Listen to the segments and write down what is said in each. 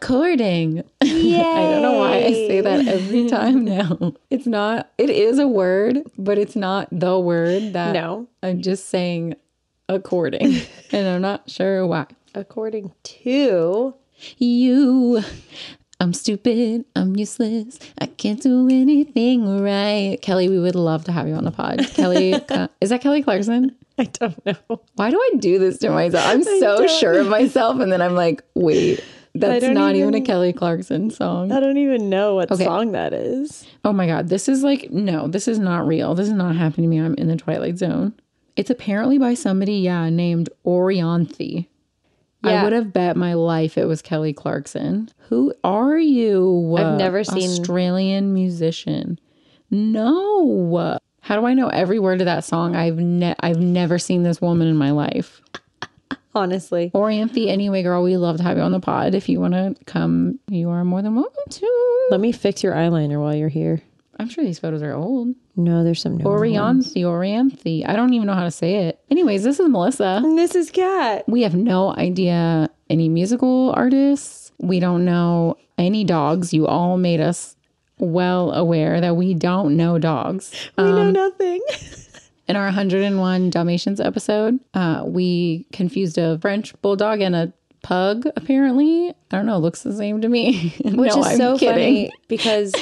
According. I don't know why I say that every time now. It's not, it is a word, but it's not the word that I'm just saying according. And I'm not sure why. According to you. I'm stupid. I'm useless. I can't do anything right. Kelly, we would love to have you on the pod. Kelly, is that Kelly Clarkson? I don't know. Why do I do this to myself? I'm so sure of myself. And then I'm like, wait, that's not even a Kelly Clarkson song. I don't even know what song that is. Oh my God. This is like, no, this is not real. This is not happening to me. I'm in the Twilight Zone. It's apparently by somebody, named Orianthi. Yeah. I would have bet my life it was Kelly Clarkson. Who are you? I've never seen Australian musician. No. How do I know every word of that song? I've never seen this woman in my life. Honestly. Orianthi, anyway, girl, we love to have you on the pod. If you want to come, you are more than welcome to. Let me fix your eyeliner while you're here. I'm sure these photos are old. No, there's some new Orianthi. I don't even know how to say it. Anyways, this is Melissa. And this is Kat. We have no idea any musical artists. We don't know any dogs. You all made us well aware that we don't know dogs. We know nothing. In our 101 Dalmatians episode, we confused a French bulldog and a pug, apparently. I don't know. It looks the same to me. Which is so funny because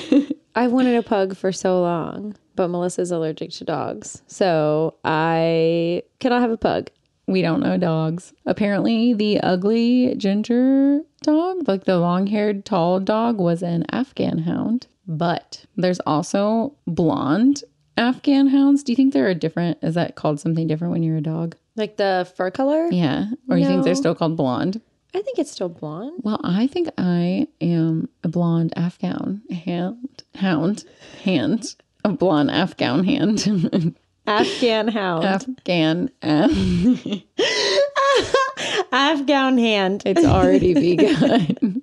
I've wanted a pug for so long, but Melissa's allergic to dogs. So I cannot have a pug. We don't know dogs. Apparently, the ugly ginger dog, like the long-haired tall dog, was an Afghan hound. But there's also blonde Afghan hounds. Do you think they're different? Is that called something different when you're a dog? Like the fur color? Yeah. Or you think they're still called blonde? I think it's still blonde. Well, I think I am a blonde Afghan hound. A blonde Afghan hand. Afghan hound. Afghan hand. It's already begun.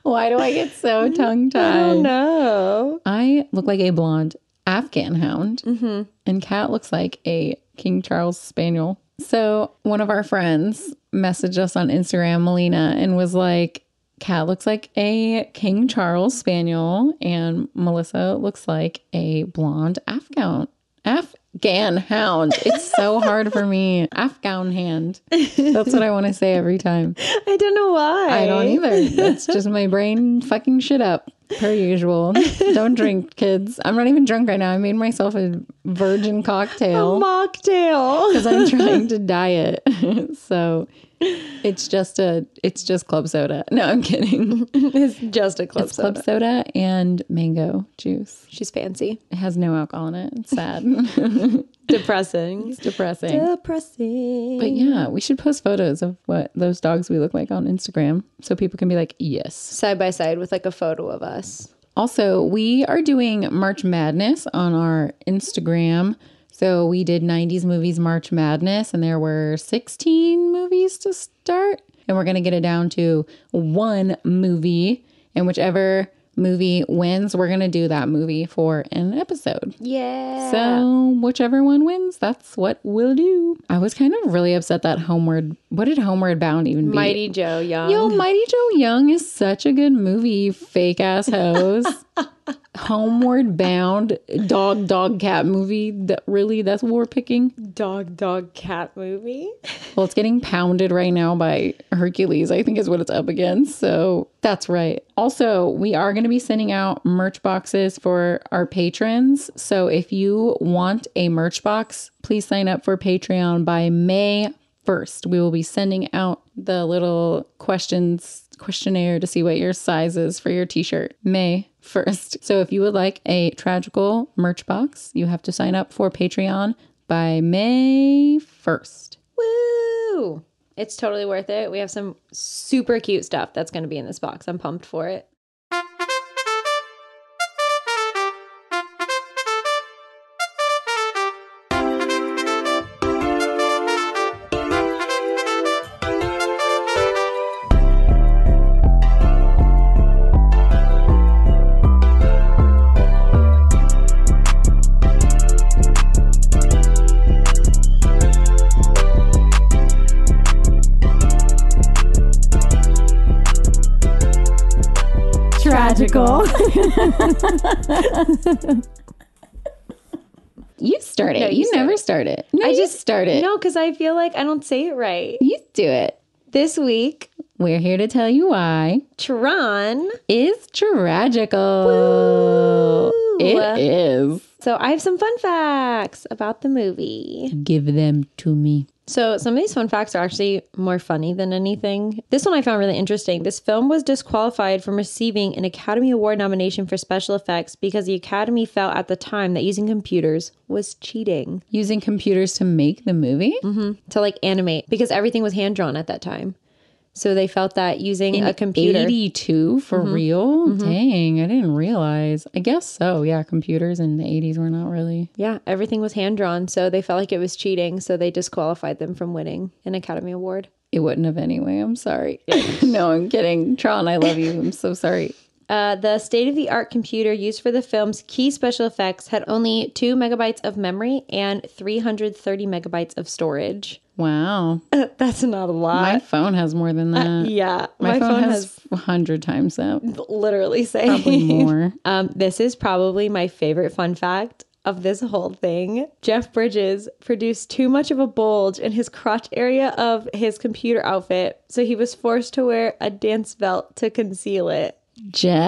Why do I get so tongue-tied? I don't know. I look like a blonde Afghan hound. Mm-hmm. And Kat looks like a King Charles Spaniel. So one of our friends messaged us on Instagram, Melina, and was like, Kat looks like a King Charles Spaniel and Melissa looks like a blonde Afghan hound. It's so hard for me. Afghan hand. That's what I want to say every time. I don't know why. I don't either. That's just my brain fucking shit up. Per usual. Don't drink, kids. I'm not even drunk right now. I made myself a virgin cocktail. A mocktail. Because I'm trying to diet. So it's just club soda. No, I'm kidding. It's just a club soda. Club soda and mango juice. She's fancy. It has no alcohol in it. It's sad. Depressing. It's depressing. But yeah, we should post photos of what those dogs we look like on Instagram so people can be like, yes. Side by side with like a photo of us. Also, we are doing March Madness on our Instagram. So we did 90s movies March Madness, and there were 16 movies to start. And we're going to get it down to one movie. And whichever movie wins, we're going to do that movie for an episode. Yeah. So whichever one wins, that's what we'll do. I was kind of really upset that what did Homeward Bound even be? Mighty Joe Young. Yo, Mighty Joe Young is such a good movie, you fake ass hoes. Homeward Bound, dog, cat movie. That's what we're picking? Dog, cat movie? Well, it's getting pounded right now by Hercules, I think is what it's up against. So that's right. Also, we are going to be sending out merch boxes for our patrons. So if you want a merch box, please sign up for Patreon by May 1st. We will be sending out the little questionnaire to see what your size is for your t-shirt. May 1st. So if you would like a Tragical merch box, you have to sign up for Patreon by May 1st. Woo! It's totally worth it. We have some super cute stuff that's going to be in this box. I'm pumped for it. Tragical. You start it. No, you never start it. No, I just start it. No, because I feel like I don't say it right. You do it. This week, we're here to tell you why Tron is tragical. Woo! It is. So I have some fun facts about the movie. Give them to me. So some of these fun facts are actually more funny than anything. This one I found really interesting. This film was disqualified from receiving an Academy Award nomination for special effects because the Academy felt at the time that using computers was cheating. Using computers to make the movie? Mm-hmm. To like animate, because everything was hand-drawn at that time. So they felt that using a computer. 82 for real? Mm-hmm. Dang, I didn't realize. I guess so. Yeah, computers in the 80s were not really. Yeah, everything was hand-drawn. So they felt like it was cheating. So they disqualified them from winning an Academy Award. It wouldn't have anyway. I'm sorry. No, I'm kidding. Tron, I love you. I'm so sorry. The state-of-the-art computer used for the film's key special effects had only 2 megabytes of memory and 330 megabytes of storage. Wow. That's not a lot. My phone has more than that. Yeah. My phone has 100 times that. Literally saying. Probably more. This is probably my favorite fun fact of this whole thing. Jeff Bridges produced too much of a bulge in his crotch area of his computer outfit, so he was forced to wear a dance belt to conceal it. Jeff.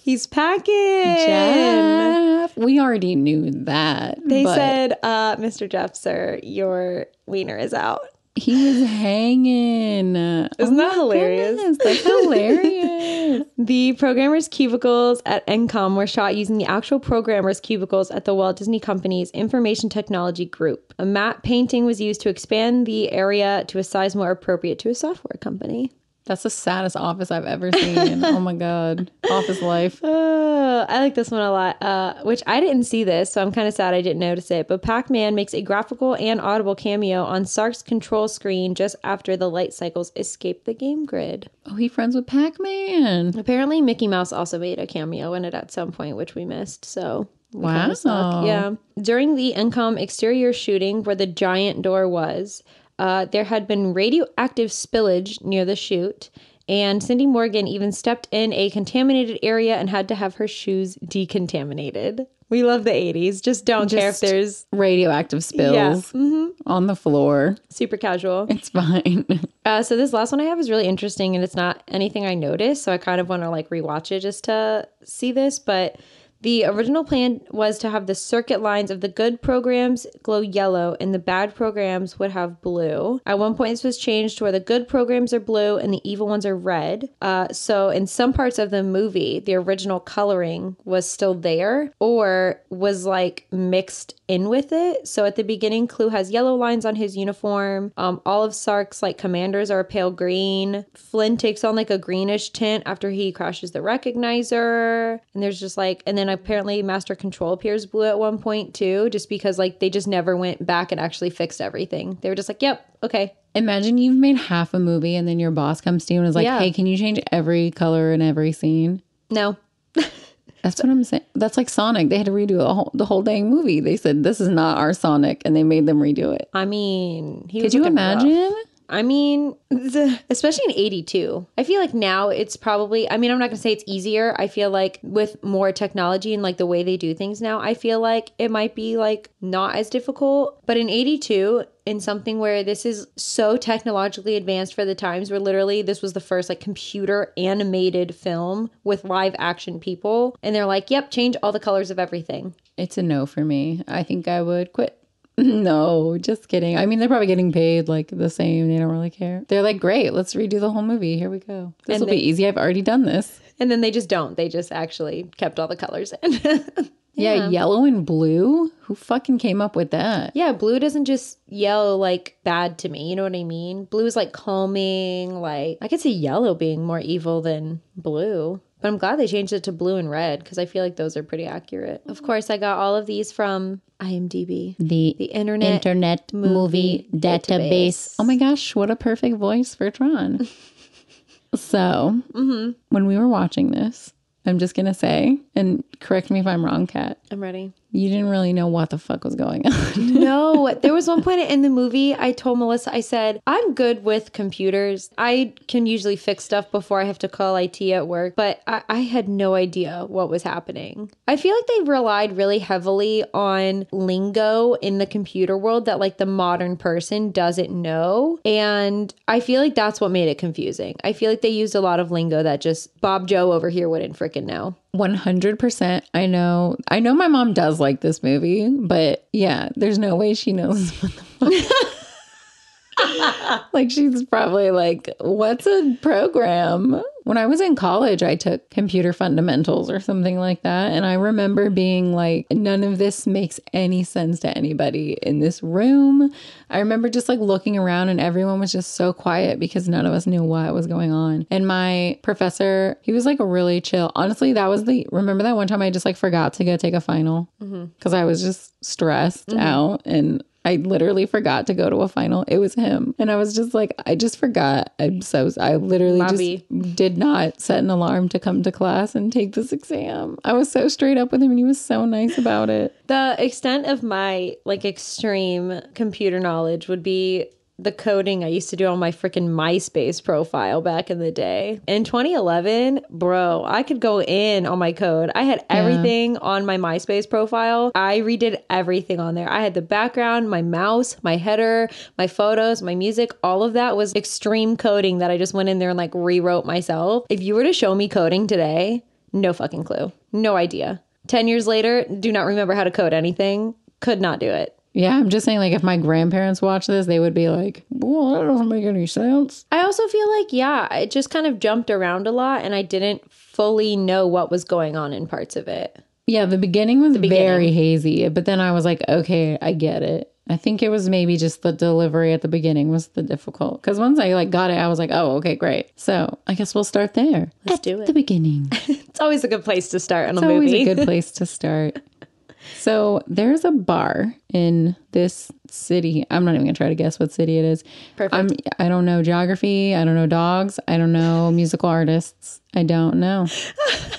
He's packing. Jeff. We already knew that. They said, Mr. Jeff, sir, your wiener is out. He was hanging. Isn't that hilarious? Goodness, that's hilarious. The programmers' cubicles at Encom were shot using the actual programmers' cubicles at the Walt Disney Company's Information Technology Group. A matte painting was used to expand the area to a size more appropriate to a software company. That's the saddest office I've ever seen. Oh my God. Office life. I like this one a lot, which I didn't see this, so I'm kind of sad I didn't notice it. But Pac-Man makes a graphical and audible cameo on Sark's control screen just after the light cycles escape the game grid. Oh, he friends with Pac-Man. Apparently, Mickey Mouse also made a cameo in it at some point, which we missed, so... Wow. Yeah. During the Encom exterior shooting where the giant door was... there had been radioactive spillage near the chute, and Cindy Morgan even stepped in a contaminated area and had to have her shoes decontaminated. We love the 80s. Just don't care if there's radioactive spills on the floor. Super casual. It's fine. So this last one I have is really interesting, and it's not anything I noticed, so I kind of want to like rewatch it just to see this, but... The original plan was to have the circuit lines of the good programs glow yellow and the bad programs would have blue. At one point, this was changed to where the good programs are blue and the evil ones are red. So in some parts of the movie, the original coloring was still there or was like mixed in with it. So at the beginning, Clue has yellow lines on his uniform. All of Sark's like commanders are a pale green. Flynn takes on like a greenish tint after he crashes the recognizer. And there's just like, and then apparently Master Control appears blue at one point too, just because like they just never went back and actually fixed everything. They were just like, yep, okay. Imagine you've made half a movie and then your boss comes to you and is like, hey, can you change every color in every scene? No. That's what I'm saying. That's like Sonic. They had to redo the whole dang movie. They said, this is not our Sonic, and they made them redo it. I mean, could you imagine? Rough. I mean, especially in 82. I feel like now it's probably, I mean, I'm not going to say it's easier. I feel like with more technology and like the way they do things now, I feel like it might be like not as difficult. But in 82, in something where this is so technologically advanced for the times, where literally this was the first like computer animated film with live action people. And they're like, yep, change all the colors of everything. It's a no for me. I think I would quit. No, just kidding. I mean, they're probably getting paid like the same. They don't really care. They're like, great, let's redo the whole movie. Here we go. This will be easy. I've already done this. And then they just don't. They just actually kept all the colors in. Yeah, yellow and blue? Who fucking came up with that? Yeah, blue doesn't just yell like bad to me. You know what I mean? Blue is like calming. Like I could see yellow being more evil than blue. But I'm glad they changed it to blue and red because I feel like those are pretty accurate. Of course, I got all of these from IMDb. The Internet Movie Database. Oh my gosh, what a perfect voice for Tron. So, when we were watching this, I'm just going to say, And correct me if I'm wrong, Kat. I'm ready. You didn't really know what the fuck was going on. No, there was one point in the movie I told Melissa, I said, I'm good with computers. I can usually fix stuff before I have to call IT at work, but I had no idea what was happening. I feel like they relied really heavily on lingo in the computer world that like the modern person doesn't know. And I feel like that's what made it confusing. I feel like they used a lot of lingo that just Bob Joe over here wouldn't freaking know. 100%. I know my mom does like this movie, but yeah, there's no way she knows what the fuck. Like, she's probably like, what's a program? When I was in college, I took computer fundamentals or something like that. And I remember being like, none of this makes any sense to anybody in this room. I remember just like looking around and everyone was just so quiet because none of us knew what was going on. And my professor, he was like really chill. Honestly, remember that one time I just like forgot to go take a final because I was just stressed out and I literally forgot to go to a final. It was him. And I was just like, I just forgot. I literally just did not set an alarm to come to class and take this exam. I was so straight up with him and he was so nice about it. The extent of my like extreme computer knowledge would be the coding I used to do on my freaking MySpace profile back in the day. In 2011, bro, I could go in on my code. I had everything on my MySpace profile. I redid everything on there. I had the background, my mouse, my header, my photos, my music. All of that was extreme coding that I just went in there and like rewrote myself. If you were to show me coding today, no fucking clue. No idea. 10 years later, do not remember how to code anything. Could not do it. Yeah, I'm just saying, like, if my grandparents watch this, they would be like, well, that doesn't make any sense. I also feel like, yeah, it just kind of jumped around a lot and I didn't fully know what was going on in parts of it. Yeah, the beginning was very hazy, but then I was like, okay, I get it. I think it was maybe just the delivery at the beginning was the difficult. Because once I like got it, I was like, oh, okay, great. So I guess we'll start there. Let's do it. The beginning. It's always a good place to start on a movie. It's always a good place to start. So there's a bar in this city. I'm not even going to try to guess what city it is. Perfect. I don't know geography. I don't know dogs. I don't know musical artists. I don't know.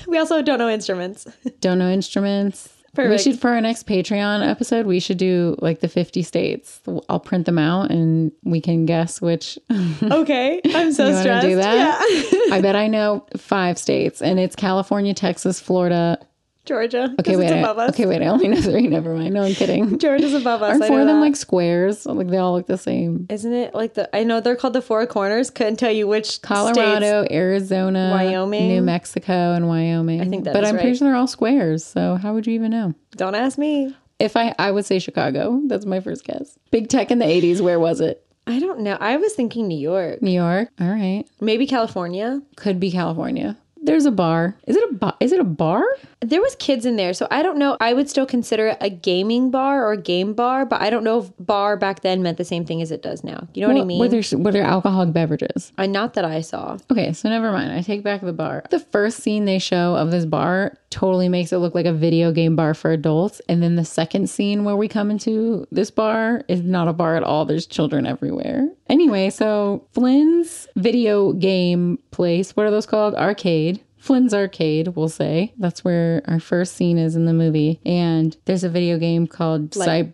We also don't know instruments. Don't know instruments. Perfect. We should, for our next Patreon episode, we should do like the 50 states. I'll print them out and we can guess which. Okay. I'm so you stressed. Do that? Yeah. I bet I know 5 states and it's California, Texas, Florida, Georgia. Okay, wait. I only know 3. Never mind. No, I'm kidding. Georgia's above us. Aren't 4 of them like squares? Like they all look the same. Isn't it like I know they're called the 4 corners. Couldn't tell you which Colorado, states. Arizona, Wyoming, New Mexico, and Wyoming. I think that's But I'm pretty sure they're all squares. So how would you even know? Don't ask me. If I would say Chicago. That's my first guess. Big tech in the 80s. Where was it? I don't know. I was thinking New York. New York. All right. Maybe California. Could be California. There's a bar. Is it a bar? There was kids in there, so I don't know. I would still consider it a gaming bar or a game bar, but I don't know if bar back then meant the same thing as it does now. You know what I mean? Were there alcoholic beverages? Not that I saw. Okay, so never mind. I take back the bar. The first scene they show of this bar totally makes it look like a video game bar for adults. And then the second scene where we come into this bar is not a bar at all. There's children everywhere. Anyway, so Flynn's video game place, what are those called? Arcade. Flynn's Arcade, we'll say. That's where our first scene is in the movie. And there's a video game called Cyber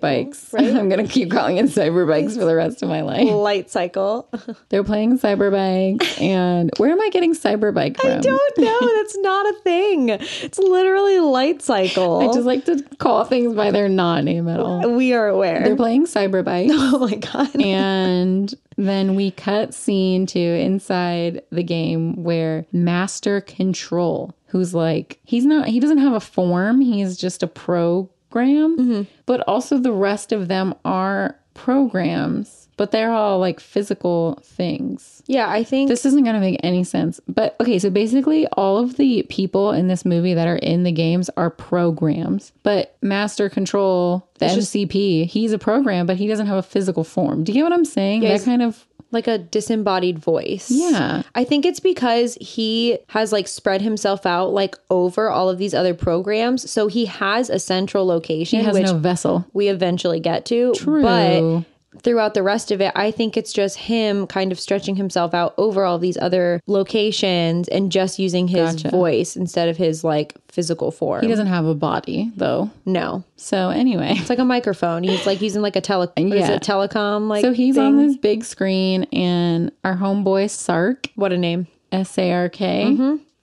Bikes. Right? I'm going to keep calling it Cyber Bikes for the rest of my life. Light Cycle. They're playing Cyber Bikes. And where am I getting Cyber Bike from? I don't know. That's not a thing. It's literally Light Cycle. I just like to call things by their not name at all. We are aware. They're playing Cyber Bikes. Oh my God. And then we cut scene to inside the game where Master Control, who's like, he doesn't have a form. He's just a program. Mm-hmm. But also the rest of them are programs, but they're all like physical things. Yeah, I think this isn't going to make any sense. But okay, so basically all of the people in this movie that are in the games are programs. But Master Control, the MCP, he's a program, but he doesn't have a physical form. Do you get what I'm saying? Yeah, that kind of like a disembodied voice. Yeah. I think it's because he has like spread himself out like over all of these other programs. So he has a central location. He has no vessel. We eventually get to. True. But throughout the rest of it, I think it's just him kind of stretching himself out over all these other locations and just using his voice instead of his like physical form. He doesn't have a body though. No. So anyway, it's like a microphone. He's like using like a telecom like so he's thing. on this big screen, and our homeboy Sark, what a name, Sark,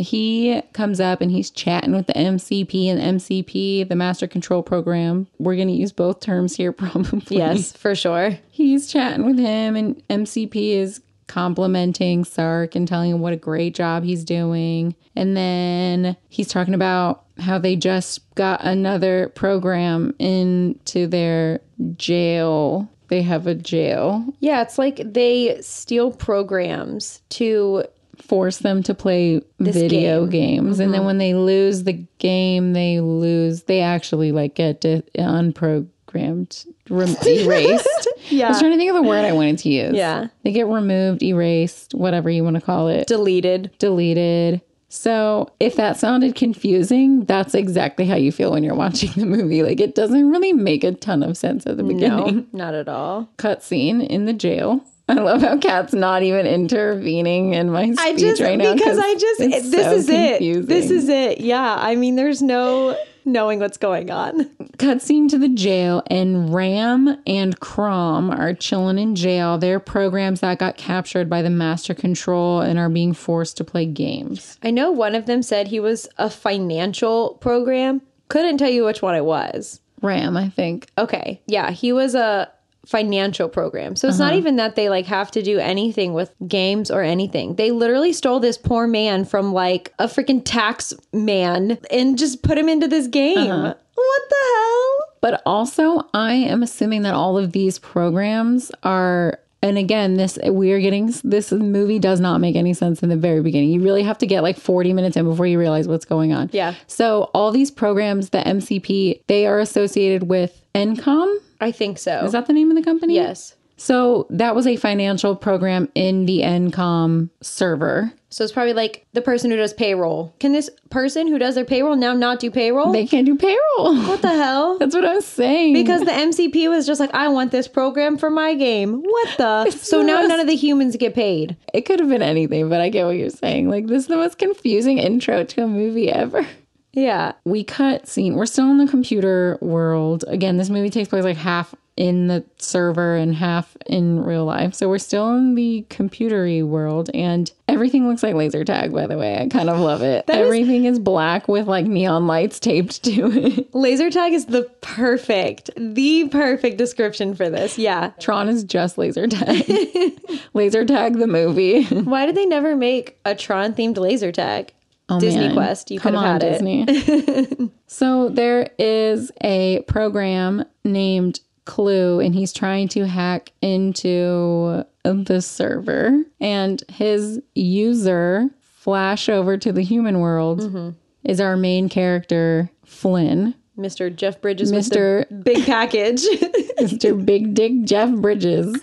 he comes up and he's chatting with the MCP, and MCP, the Master Control Program. We're going to use both terms here probably. Yes, for sure. He's chatting with him, and MCP is complimenting Sark and telling him what a great job he's doing. And then he's talking about how they just got another program into their jail. They have a jail. Yeah, it's like they steal programs to force them to play video games. And then when they lose the game, they actually like get unprogrammed, erased. Yeah. I was trying to think of the word I wanted to use. Yeah. They get removed, erased, whatever you want to call it. Deleted. So if that sounded confusing, that's exactly how you feel when you're watching the movie. Like, it doesn't really make a ton of sense at the beginning. No, not at all. Cutscene in the jail. I love how Kat's not even intervening in my speech right now. Because This is it. Yeah. I mean, there's no knowing what's going on. Cutscene to the jail, and Ram and Crom are chilling in jail. They're programs that got captured by the Master Control and are being forced to play games. I know one of them said he was a financial program. Couldn't tell you which one it was. Ram, I think. Okay. Yeah, he was a financial program. So it's not even that they like have to do anything with games or anything. They literally stole this poor man from like a freaking tax man and just put him into this game. What the hell? But also, I am assuming that all of these programs are, and again, this movie does not make any sense in the very beginning. You really have to get like 40 minutes in before you realize what's going on. Yeah. So all these programs, the MCP, they are associated with NCOM. I think so. Is that the name of the company? Yes. So that was a financial program in the NCOM server. So it's probably like the person who does payroll. Can this person who does their payroll now not do payroll? They can't do payroll. What the hell? That's what I was saying. Because the MCP was just like, I want this program for my game. What the? So now none of the humans get paid. It could have been anything, but I get what you're saying. Like, this is the most confusing intro to a movie ever. Yeah. We cut scene. We're still in the computer world. Again, this movie takes place like half in the server and half in real life. So we're still in the computery world, and everything looks like laser tag, by the way. I kind of love it. Everything is black with like neon lights taped to it. Laser tag is the perfect description for this. Yeah. Tron is just laser tag. Laser tag the movie. Why did they never make a Tron themed laser tag? Oh, Disney man. Quest. You could have had Disney. it. So there is a program named Clue, and he's trying to hack into the server, and his user flash over to the human world is our main character, Flynn. Mr. Jeff Bridges with the big package. Mr. Big Dick Jeff Bridges. Big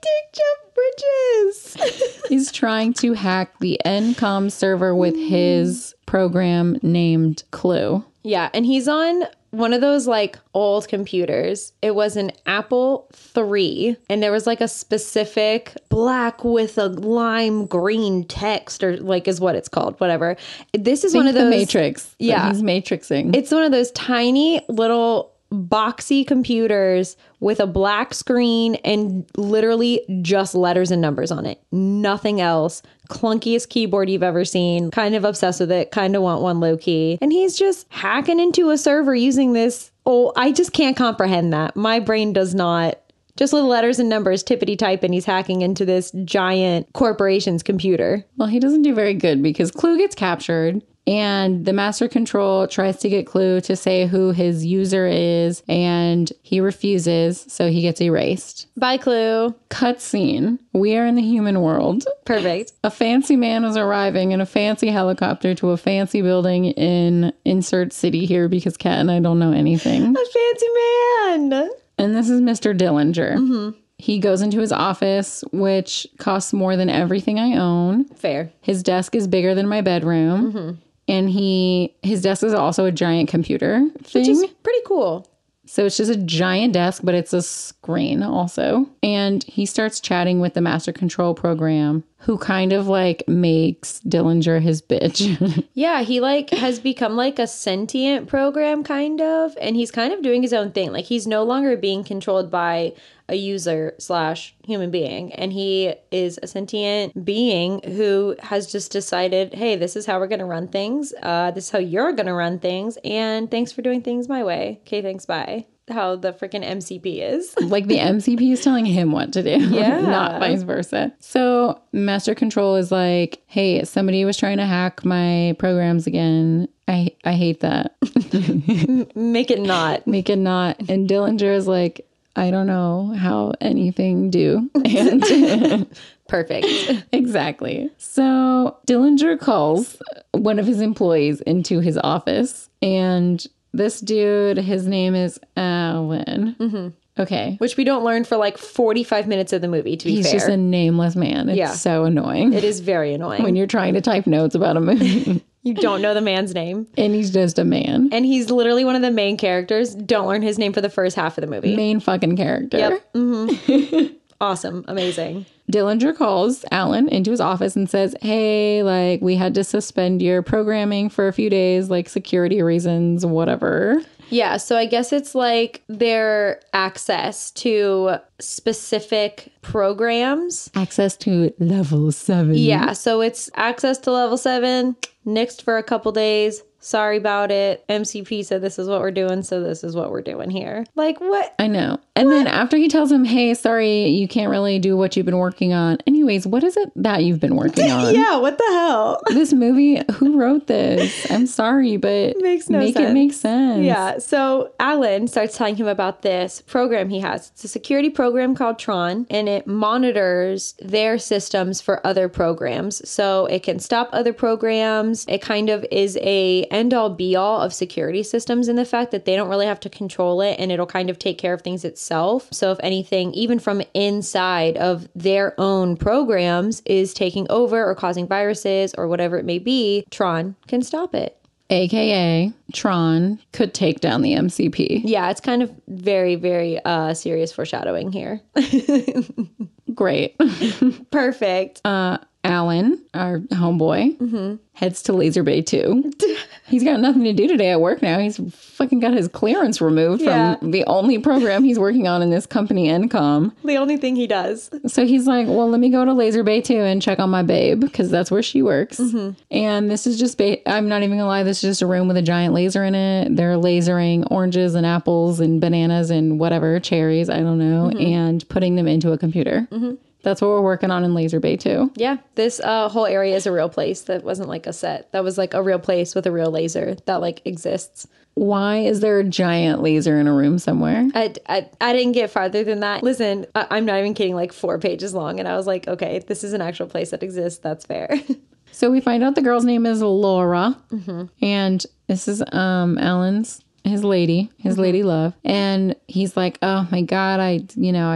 Dick Jeff Bridges. He's trying to hack the NCOM server with his program named Clue. Yeah, and he's on one of those like old computers. It was an Apple III, and there was like a specific black with a lime green text, or like is what it's called, whatever. This is one of those the Matrix. Yeah, he's matrixing. It's one of those tiny little boxy computers with a black screen and literally just letters and numbers on it. Nothing else. Clunkiest keyboard you've ever seen. Kind of obsessed with it. Kind of want one low key. And he's just hacking into a server using this. Oh, I just can't comprehend that. My brain does not. Just little letters and numbers, tippity type, and he's hacking into this giant corporation's computer. Well, he doesn't do very good because Clue gets captured. And the Master Control tries to get Clue to say who his user is, and he refuses, so he gets erased. Bye, Clue. Cutscene. We are in the human world. Perfect. A fancy man was arriving in a fancy helicopter to a fancy building in insert city here because Kat and I don't know anything. A fancy man. And this is Mr. Dillinger. He goes into his office, which costs more than everything I own. Fair. His desk is bigger than my bedroom. And his desk is also a giant computer thing. Which is pretty cool. So it's just a giant desk, but it's a screen also. And he starts chatting with the master control program, who kind of like makes Dillinger his bitch. Yeah, he like has become like a sentient program kind of, and he's kind of doing his own thing. Like he's no longer being controlled by a user slash human being, and he is a sentient being who has just decided, hey, this is how we're going to run things. This is how you're going to run things, and thanks for doing things my way. Okay, thanks, bye. How the freaking MCP is. Like the MCP is telling him what to do, Yeah. not vice versa. So Master Control is like, hey, somebody was trying to hack my programs again. I hate that. Make it not. Make it not. And Dillinger is like, I don't know how anything do. And Perfect. exactly. So Dillinger calls one of his employees into his office, and this dude, his name is Alan. Mm-hmm. Okay. Which we don't learn for like 45 minutes of the movie, to be fair. He's just a nameless man. It's so annoying. It is very annoying. When you're trying to type notes about a movie. You don't know the man's name. And he's just a man. And he's literally one of the main characters. Don't learn his name for the first half of the movie. Main fucking character. Yep. Mm-hmm. Awesome. Amazing. Dillinger calls Alan into his office and says, hey, like, we had to suspend your programming for a few days, like security reasons, whatever. Yeah, so I guess it's like their access to specific programs. Access to level 7. Yeah, so it's access to level 7, nixed for a couple days. Sorry about it. MCP said this is what we're doing, so this is what we're doing here. Like, what? I know. And then after he tells him, hey, sorry, you can't really do what you've been working on. Anyways, what is it that you've been working on? Yeah, what the hell? This movie, who wrote this? I'm sorry, but Makes no make sense. it make sense. Yeah, so Alan starts telling him about this program he has. It's a security program called Tron, and it monitors their systems for other programs. So it can stop other programs. It kind of is a end-all be-all of security systems in the fact that they don't really have to control it, and it'll kind of take care of things itself. So if anything, even from inside of their own programs is taking over or causing viruses or whatever it may be, Tron can stop it. AKA Tron could take down the MCP. Yeah, it's kind of very, very serious foreshadowing here. Great. Perfect. Alan, our homeboy, heads to Laser Bay 2. He's got nothing to do today at work now. He's fucking got his clearance removed from the only program he's working on in this company, Encom. The only thing he does. So he's like, well, let me go to Laser Bay 2 and check on my babe, because that's where she works. And this is just, I'm not even gonna lie, this is just a room with a giant laser in it. They're lasering oranges and apples and bananas and whatever, cherries, I don't know, and putting them into a computer. That's what we're working on in Laser Bay 2. Yeah, this whole area is a real place. That wasn't like a set. That was like a real place with a real laser that like exists. Why is there a giant laser in a room somewhere? I didn't get farther than that. Listen, I'm not even kidding, like 4 pages long. And I was like, okay, this is an actual place that exists. That's fair. So we find out the girl's name is Laura. And this is Alan's, his lady love. And he's like, oh my God, I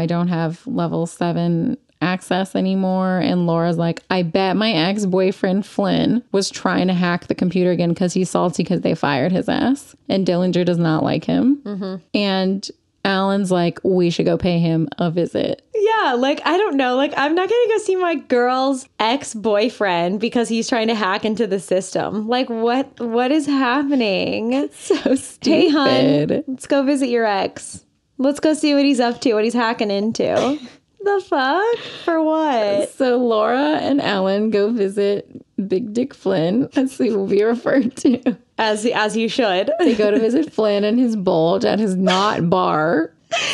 don't have level 7 access anymore. And Laura's like, I bet my ex-boyfriend Flynn was trying to hack the computer again because he's salty because they fired his ass. And Dillinger does not like him. And Alan's like, we should go pay him a visit. Yeah, like, I don't know. Like, I'm not going to go see my girl's ex-boyfriend because he's trying to hack into the system. Like, what is happening? So stupid. Hey, hon, let's go visit your ex. Let's go see what he's up to, what he's hacking into. The fuck? For what? So Laura and Alan go visit Big Dick Flynn, as he will be referred to. As you should. They go to visit Flynn and his bulge at his not bar.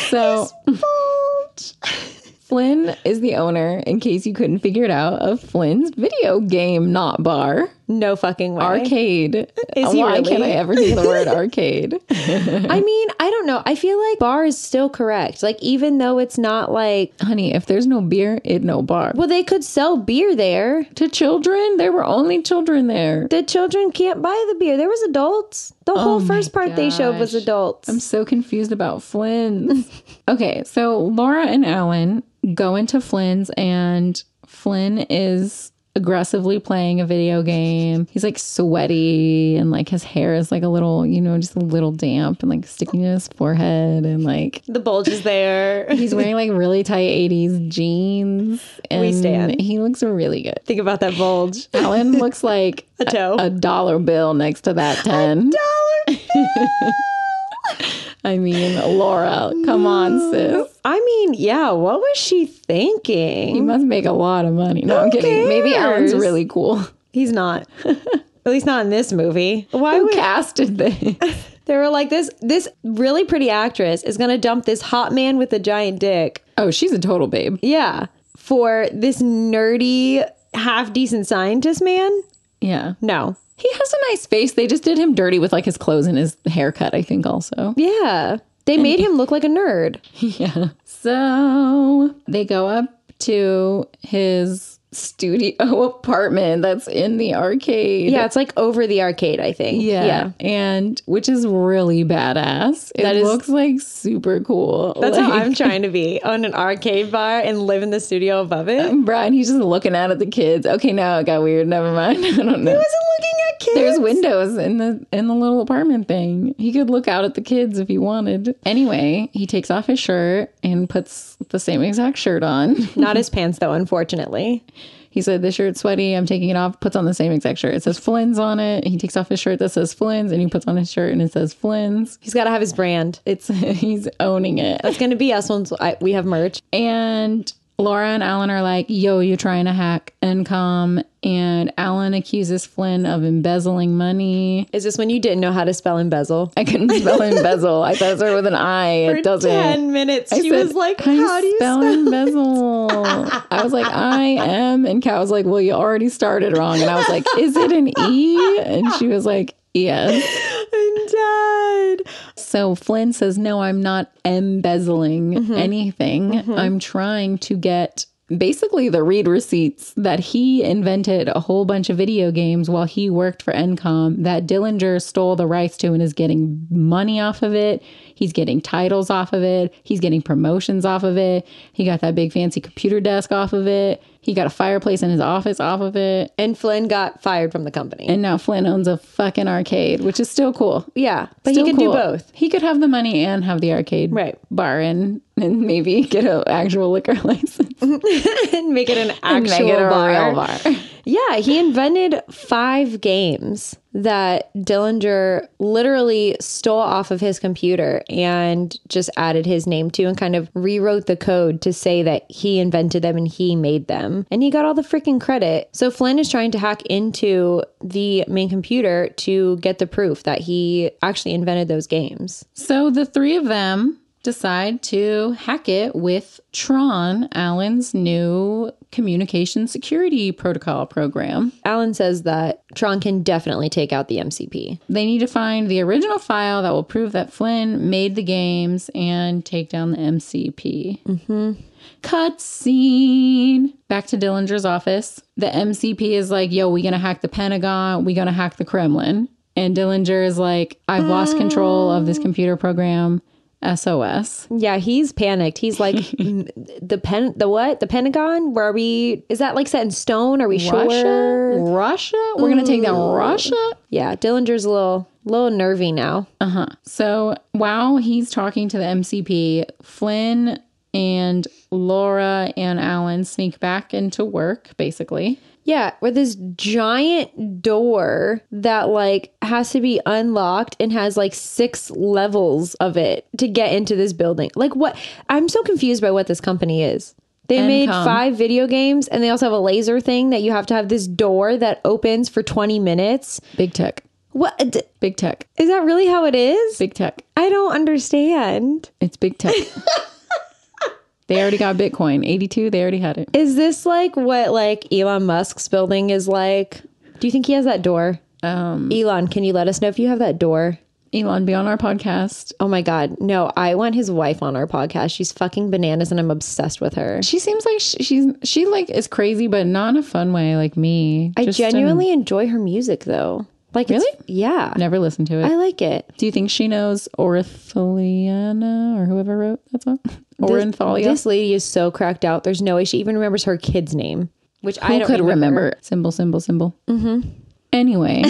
So His bulge. Flynn is the owner, in case you couldn't figure it out, of Flynn's video game not bar. No fucking way. Arcade. Is he Why really? can't I ever say the word arcade? I mean, I don't know. I feel like bar is still correct. Like, even though it's not like... Honey, if there's no beer, it no bar. Well, they could sell beer there. To children? There were only children there. The children can't buy the beer. There was adults. The whole first part they showed was gosh. adults. I'm so confused about Flynn's. Okay, so Laura and Alan go into Flynn's, and Flynn is aggressively playing a video game. He's like sweaty and like his hair is like a little, just a little damp and like sticking to his forehead, and like The bulge is there. he's wearing like really tight 80s jeans. And We stand. he looks really good. Think about that bulge. Alan looks like A toe. a dollar bill next to that 10. I mean, Laura, come on, sis. I mean, yeah, what was she He thinking? must make a lot of money. No, I'm Who kidding. Maybe Alan's cares? really cool. He's not. At least not in this movie. Why Who would casted this? they were like this really pretty actress is gonna dump this hot man with a giant dick. Oh, she's a total babe. Yeah. For this nerdy, half decent scientist man? Yeah. No. He has a nice face. They just did him dirty with like his clothes and his haircut, I think, also. Yeah. They made him look like a nerd. Yeah. So they go up to his studio apartment that's in the arcade. Yeah, it's like over the arcade, I think. Yeah. And which is really badass. It looks like super cool. That's like, how I'm trying to be, own an arcade bar and live in the studio above it. Brian, he's just looking out at the kids. Okay, now it got weird. Never mind. I don't know. He wasn't looking at kids. There's windows in the little apartment thing. He could look out at the kids if he wanted. Anyway, he takes off his shirt and puts the same exact shirt on. Not his pants, though, unfortunately. He said, "This shirt's sweaty. I'm taking it off." Puts on the same exact shirt. It says Flynn's on it. He takes off his shirt that says Flynn's, and he puts on his shirt and it says Flynn's. He's got to have his brand. He's owning it. That's going to be us once we have merch. And Laura and Alan are like, "Yo, you're trying to hack Encom." And Alan accuses Flynn of embezzling money. Is this when you didn't know how to spell embezzle? I couldn't spell embezzle. I thought it started with an I. It doesn't. 10 minutes. I She said, was like, how do you spell embezzle? I was like, I am. And Kat was like, well, you already started wrong. And I was like, is it an E? And she was like, yes. I'm dead. So Flynn says, no, I'm not embezzling Mm-hmm. anything. I'm trying to get basically the read receipts that he invented a whole bunch of video games while he worked for Encom that Dillinger stole the rights to and is getting money off of it. He's getting titles off of it. He's getting promotions off of it. He got that big fancy computer desk off of it. He got a fireplace in his office off of it. And Flynn got fired from the company. And now Flynn owns a fucking arcade, which is still cool. Yeah, but Still he can cool. do both. He could have the money and have the arcade bar and maybe get an actual liquor license. And make it an And make actual it a bar. real bar. Yeah, he invented 5 games that Dillinger literally stole off of his computer and just added his name to and kind of rewrote the code to say that he invented them and he made them. And he got all the freaking credit. So Flynn is trying to hack into the main computer to get the proof that he actually invented those games. So the three of them decide to hack it with Tron, Alan's new communication security protocol program. Alan says that Tron can definitely take out the MCP. They need to find the original file that will prove that Flynn made the games and take down the MCP. Cut scene. Back to Dillinger's office. The MCP is like, yo, we gonna hack the Pentagon. We gonna hack the Kremlin. And Dillinger is like, I've lost control of this computer program. SOS. Yeah, he's panicked. He's like, the Pentagon? Where are we? Is that like set in stone? Are we sure? Russia? We're gonna take down Russia? Yeah, Dillinger's a little nervy now. So while he's talking to the MCP, Flynn and Laura and Alan sneak back into work, basically. Yeah, with this giant door that like has to be unlocked and has like 6 levels of it to get into this building. Like what? I'm so confused by what this company is. They made 5 video games and they also have a laser thing that you have to have this door that opens for 20 minutes. Big tech. What? Big tech. Is that really how it is? Big tech. I don't understand. It's big tech. They already got Bitcoin. 82, they already had it. Is this like what like Elon Musk's building is like? Do you think he has that door? Elon, can you let us know if you have that door? Elon, be on our podcast. Oh my God. No, I want his wife on our podcast. She's fucking bananas and I'm obsessed with her. She seems like she like is crazy, but not in a fun way like me. I genuinely enjoy her music though. Like, really? Yeah. Never listened to it. I like it. Do you think she knows Orithaliana or whoever wrote that song? Oranthalia? This lady is so cracked out. There's no way she even remembers her kid's name. which Who I don't could remember? Symbol. Anyway,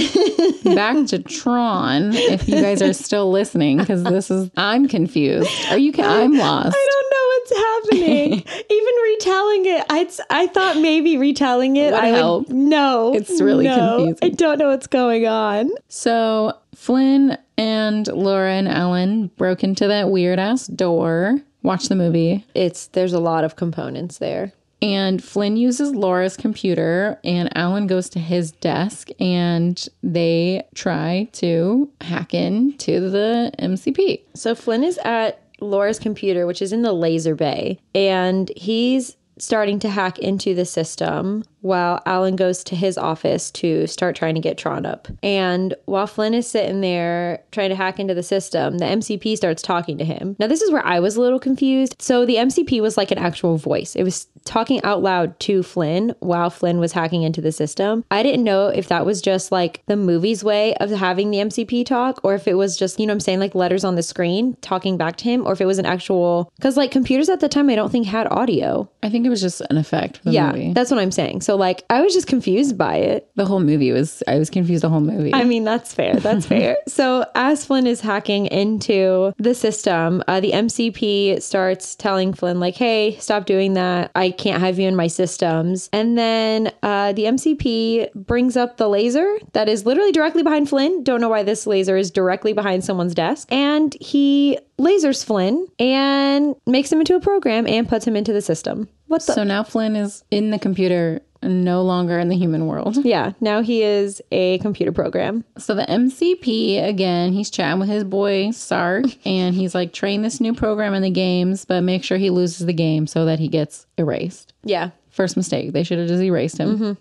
back to Tron. If you guys are still listening, because I'm confused. I'm lost. I don't know what's happening. Even retelling it, I thought maybe retelling it Would help. No, It's really confusing. I don't know what's going on. So Flynn and Laura and Ellen broke into that weird ass door. Watch the movie. There's a lot of components there. And Flynn uses Laura's computer and Alan goes to his desk and they try to hack into the MCP. So Flynn is at Laura's computer, which is in the laser bay, and he's starting to hack into the system while Alan goes to his office to start trying to get Tron up. And while Flynn is sitting there trying to hack into the system, the MCP starts talking to him. Now, this is where I was a little confused. So the MCP was like an actual voice. It was talking out loud to Flynn while Flynn was hacking into the system. I didn't know if that was just like the movie's way of having the MCP talk, or if it was just, you know what I'm saying, like letters on the screen talking back to him, or if it was an actual, because like computers at the time I don't think had audio. I think it was just an effect for the movie. That's what I'm saying. So like I was just confused by it. The whole movie I was confused the whole movie. I mean, that's fair. That's fair. So as Flynn is hacking into the system, the MCP starts telling Flynn like, hey, stop doing that. I can't have you in my systems. And then the MCP brings up the laser that is literally directly behind Flynn. Don't know why this laser is directly behind someone's desk. And he lasers Flynn and makes him into a program and puts him into the system. So now Flynn is in the computer, no longer in the human world. Yeah, now he is a computer program. So the MCP, again, he's chatting with his boy Sark, and he's like, train this new program in the games, but make sure he loses the game so that he gets erased. Yeah. First mistake. They should have just erased him.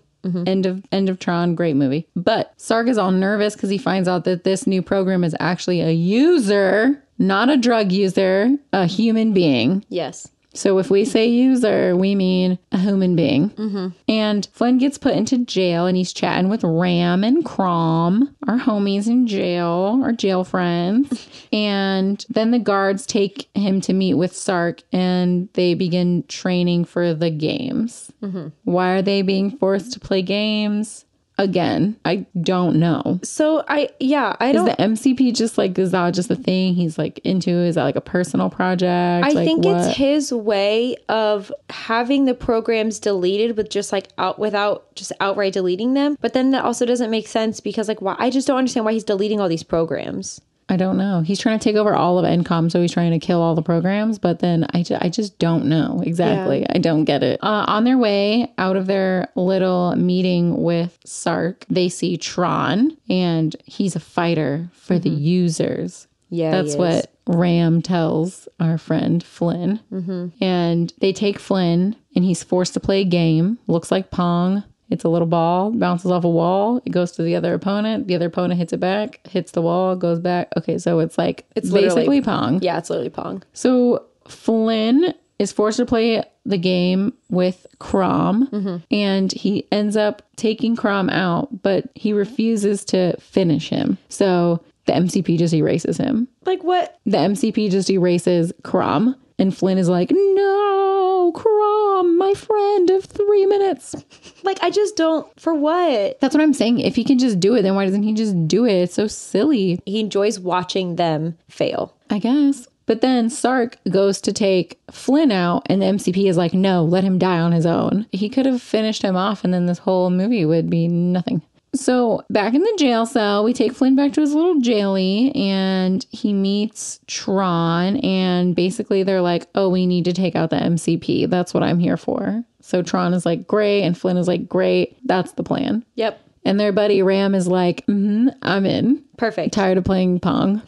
End of Tron. Great movie. But Sark is all nervous because he finds out that this new program is actually a user, not a drug user, a human being. Yes. So if we say user, we mean a human being. And Flynn gets put into jail and he's chatting with Ram and Crom, our homies in jail, our jail friends. And then the guards take him to meet with Sark and they begin training for the games. Why are they being forced to play games? Again, I don't know. So I don't. Is the MCP just like, is that just a thing he's like into? Is that like a personal project? I like, think what? it's his way of having the programs deleted with just like without just outright deleting them. But then that also doesn't make sense because like, why? I just don't understand why he's deleting all these programs. I don't know. He's trying to take over all of NCOM, so he's trying to kill all the programs. But then I just don't know exactly. Yeah. I don't get it. On their way out of their little meeting with Sark, they see Tron, and he's a fighter for the users. Yeah, that's what Ram tells our friend Flynn. And they take Flynn, and he's forced to play a game. Looks like Pong. It's a little ball, bounces off a wall. It goes to the other opponent. The other opponent hits it back, hits the wall, goes back. Okay, so it's like, it's basically Pong. Yeah, it's literally Pong. So Flynn is forced to play the game with Crom, and he ends up taking Crom out, but he refuses to finish him. So the MCP just erases him. Like what? The MCP just erases Crom, and Flynn is like, no, Crom, my friend of 3 minutes. Like, I just don't, for what? That's what I'm saying. If he can just do it, then why doesn't he just do it? It's so silly. He enjoys watching them fail, I guess. But then Sark goes to take Flynn out, and the MCP is like, no, let him die on his own. He could have finished him off, and then this whole movie would be nothing. So back in the jail cell, we take Flynn back to his little jailie, and he meets Tron, and basically they're like, oh, we need to take out the MCP. That's what I'm here for. So Tron is like, great, and Flynn is like, great. That's the plan. Yep. And their buddy Ram is like, I'm in. Perfect. Tired of playing Pong.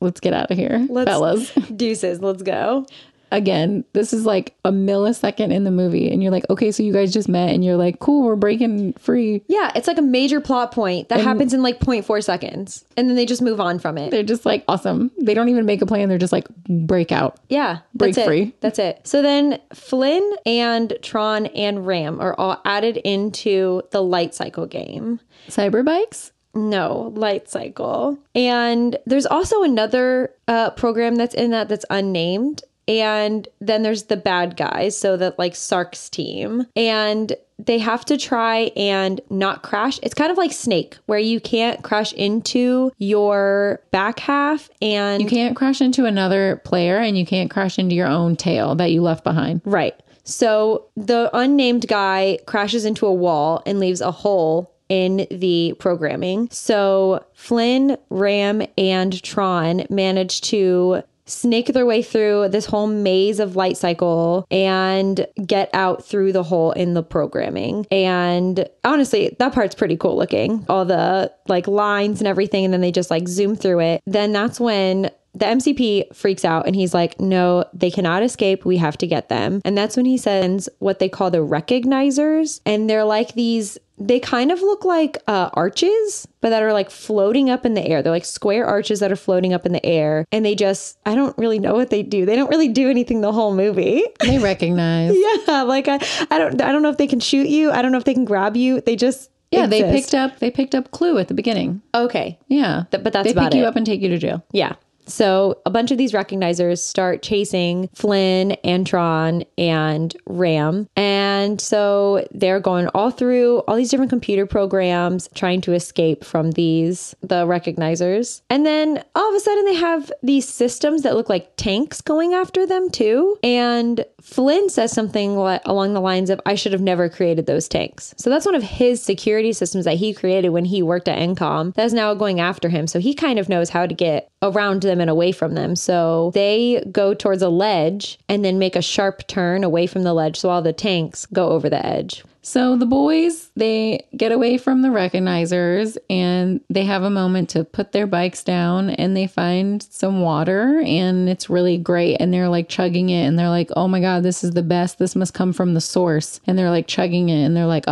Let's get out of here, fellas. Deuces, let's go. Again, this is like a millisecond in the movie, and you're like, okay, so you guys just met, and you're like, cool, we're breaking free. Yeah, it's like a major plot point that happens in like 0.4 seconds, and then they just move on from it. They're just like, awesome. They don't even make a plan. They're just like, break out. Yeah, break free. That's it. So then Flynn and Tron and Ram are all added into the light cycle game. Cyber bikes? No, light cycle. And there's also another program that's in that's unnamed. And then there's the bad guys, so that like Sark's team. And they have to try and not crash. It's kind of like Snake, where you can't crash into your back half and You can't crash into another player and you can't crash into your own tail that you left behind. right. So the unnamed guy crashes into a wall and leaves a hole in the programming. So Flynn, Ram, and Tron manage to snake their way through this whole maze of light cycle and get out through the hole in the programming. And honestly, that part's pretty cool looking. All the like lines and everything, and then they just like zoom through it. Then that's when the MCP freaks out and he's like, no, they cannot escape. We have to get them. And that's when he sends what they call the recognizers. And they're like these, they kind of look like arches, but that are like floating up in the air. They're like square arches that are floating up in the air. And they just, I don't really know what they do. They don't really do anything the whole movie. They recognize. Yeah. Like I don't know if they can shoot you. I don't know if they can grab you. They just exist. They picked up Clue at the beginning. Okay. Yeah. But that's they about pick you it. up and take you to jail. Yeah. So a bunch of these recognizers start chasing Flynn and Tron and Ram. And so they're going all through all these different computer programs trying to escape from the recognizers. And then all of a sudden they have these systems that look like tanks going after them too. And Flynn says something along the lines of, I should have never created those tanks. So that's one of his security systems that he created when he worked at Encom that is now going after him. So he kind of knows how to get around them and away from them. So they go towards a ledge and then make a sharp turn away from the ledge. So all the tanks go over the edge. So the boys, they get away from the recognizers and they have a moment to put their bikes down and they find some water and it's really great. And they're like chugging it and they're like, oh my God, this is the best. This must come from the source. And they're like chugging it and they're like,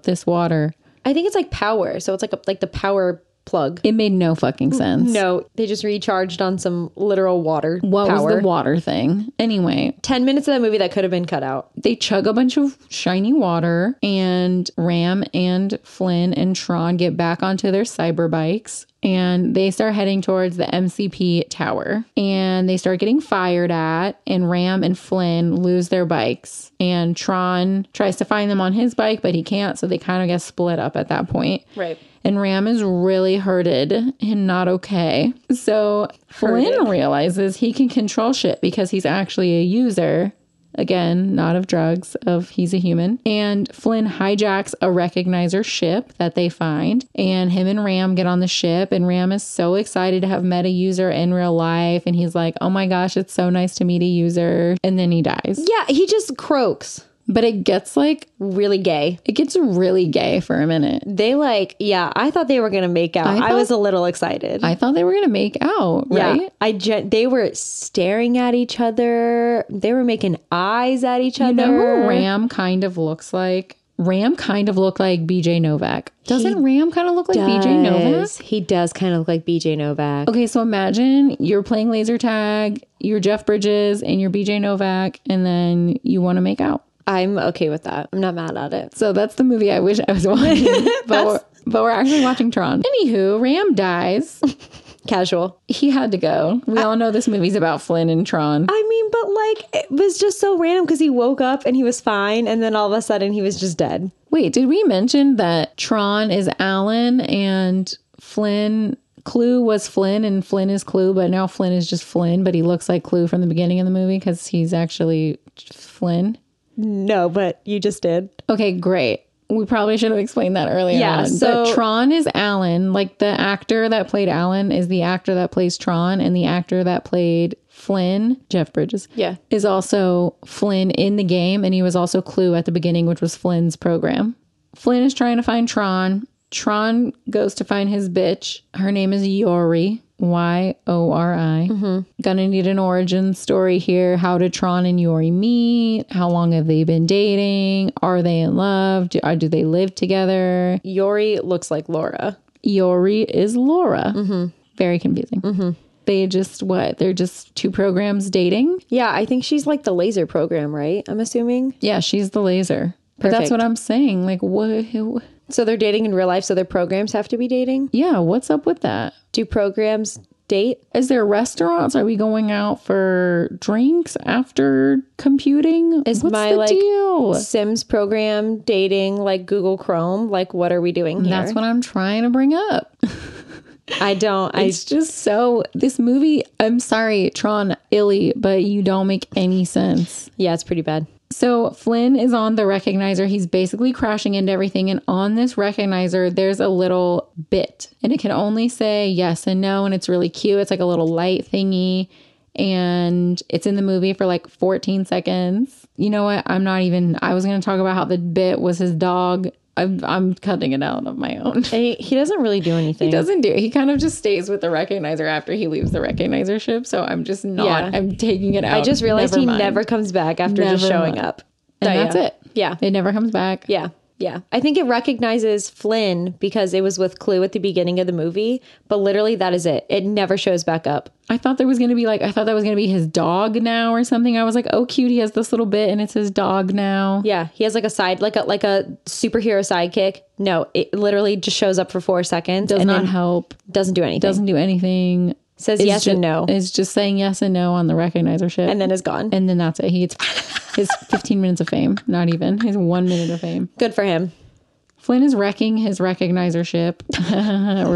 this water. I think it's like power. So it's like the power plug. It made no fucking sense. No, they just recharged on some literal water. What power. was the water thing? Anyway, 10 minutes of that movie that could have been cut out. They chug a bunch of shiny water and Ram and Flynn and Tron get back onto their cyber bikes and they start heading towards the MCP tower and they start getting fired at and Ram and Flynn lose their bikes and Tron tries to find them on his bike, but he can't. So they kind of get split up at that point. Right. And Ram is really hurted and not okay. So Flynn realizes he can control shit because he's actually a user. Again, not of drugs, he's a human. And Flynn hijacks a recognizer ship that they find. And him and Ram get on the ship. And Ram is so excited to have met a user in real life. And he's like, oh my gosh, it's so nice to meet a user. And then he dies. Yeah, he just croaks. But it gets like really gay. It gets really gay for a minute. I thought they were going to make out. I was a little excited. I thought they were going to make out, right? Yeah, they were staring at each other. They were making eyes at each other. You know who Ram kind of looks like? Ram kind of looked like BJ Novak. Doesn't Ram kind of look like BJ Novak? He does kind of look like BJ Novak. Okay, so imagine you're playing laser tag, you're Jeff Bridges, and you're BJ Novak, and then you want to make out. I'm okay with that. I'm not mad at it. So that's the movie I wish I was watching. but we're actually watching Tron. Anywho, Ram dies. Casual. He had to go. We all know this movie's about Flynn and Tron. I mean, but like, it was just so random because he woke up and he was fine. And then all of a sudden he was just dead. Wait, did we mention that Tron is Alan and Flynn... Clue was Flynn and Flynn is Clue, but now Flynn is just Flynn, but he looks like Clue from the beginning of the movie because he's actually Flynn? No, but you just did. Okay, great. We probably should have explained that earlier on. So but Tron is Alan. Like the actor that played Alan is the actor that plays Tron, and the actor that played Flynn, Jeff Bridges, is also Flynn in the game, and he was also Clue at the beginning, which was Flynn's program. Flynn is trying to find Tron. Tron goes to find his bitch. Her name is Yori. Yori. Gonna need an origin story here. How did Tron and Yori meet? How long have they been dating? Are they in love? Do they live together? Yori looks like Laura. Yori is Laura. Very confusing. They just, they're just two programs dating? Yeah, I think she's like the laser program, right? I'm assuming. Yeah, she's the laser. But that's what I'm saying. Like, what? So they're dating in real life, so their programs have to be dating? Yeah, what's up with that? Do programs date. Is there restaurants? Are we going out for drinks after computing? Is What's my the like deal? Sims program dating like Google Chrome? Like, what are we doing here? That's what I'm trying to bring up. It's just so, this movie, I'm sorry, Tron, Illy, but you don't make any sense. Yeah, it's pretty bad. So Flynn is on the recognizer. He's basically crashing into everything. And on this recognizer, there's a little bit. And it can only say yes and no. And it's really cute. It's like a little light thingy. And it's in the movie for like 14 seconds. You know what? I was going to talk about how the bit was his dog. I'm cutting it out of my own. He doesn't really do anything. He kind of just stays with the recognizer after he leaves the recognizer ship. So I'm just not, I'm taking it out. I just realized he never comes back after just showing up. And that's it. Yeah. It never comes back. Yeah. Yeah. I think it recognizes Flynn because it was with Clue at the beginning of the movie, but literally that is it. It never shows back up. I thought that was going to be his dog now or something. I was like, oh, cute. He has this little bit and it's his dog now. Yeah. He has like a superhero sidekick. No, it literally just shows up for 4 seconds. Does not help. Doesn't do anything. Says yes and no. It's just saying yes and no on the recognizer ship. And then is gone. And then that's it. He gets his 15 minutes of fame. Not even. His 1 minute of fame. Good for him. Flynn is wrecking his recognizer ship. And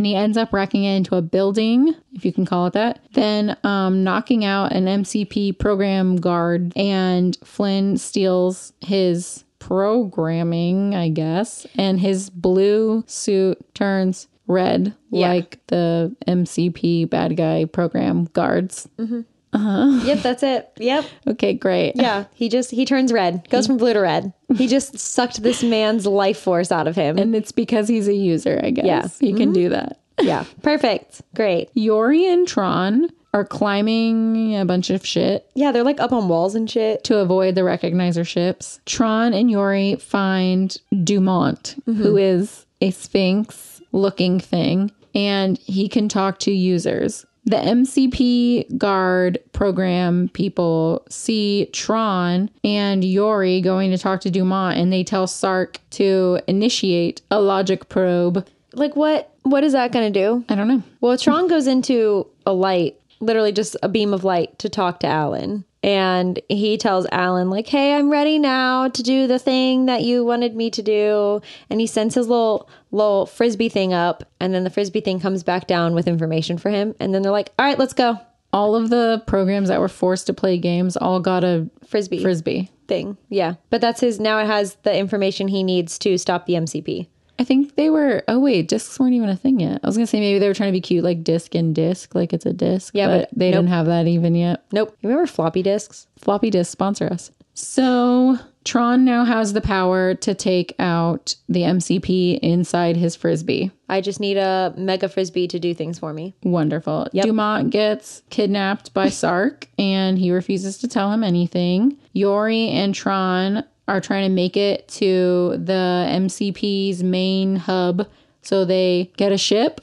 he ends up wrecking it into a building, if you can call it that. Then knocking out an MCP program guard. And Flynn steals his programming, I guess. And his blue suit turns red, like the MCP bad guy program guards. Mm-hmm. Yep, that's it. Yep. Okay, great. Yeah, he turns red, goes from blue to red. He just sucked this man's life force out of him. And it's because he's a user, I guess. Yeah. He can do that. Yeah, perfect. Great. Yori and Tron are climbing a bunch of shit. Yeah, they're like up on walls and shit. To avoid the recognizer ships. Tron and Yori find Dumont, who is a sphinx looking thing, and he can talk to users. The MCP guard program people see Tron and Yori going to talk to Dumont, and they tell Sark to initiate a logic probe. Like what is that going to do? I don't know. Well, Tron goes into a light, literally just a beam of light to talk to Alan. And he tells Alan, like, hey, I'm ready now to do the thing that you wanted me to do. And he sends his little frisbee thing up. And then the frisbee thing comes back down with information for him. And then they're like, all right, let's go. All of the programs that were forced to play games all got a frisbee thing. Yeah. But that's now it has the information he needs to stop the MCP. I think they were, discs weren't even a thing yet. I was going to say maybe they were trying to be cute, like disc and disc, like it's a disc. Yeah, but they didn't have that even yet. Nope. You remember floppy disks? Floppy disks sponsor us. So Tron now has the power to take out the MCP inside his frisbee. I just need a mega frisbee to do things for me. Wonderful. Yep. Dumont gets kidnapped by Sark and he refuses to tell him anything. Yori and Tron are trying to make it to the MCP's main hub. So they get a ship.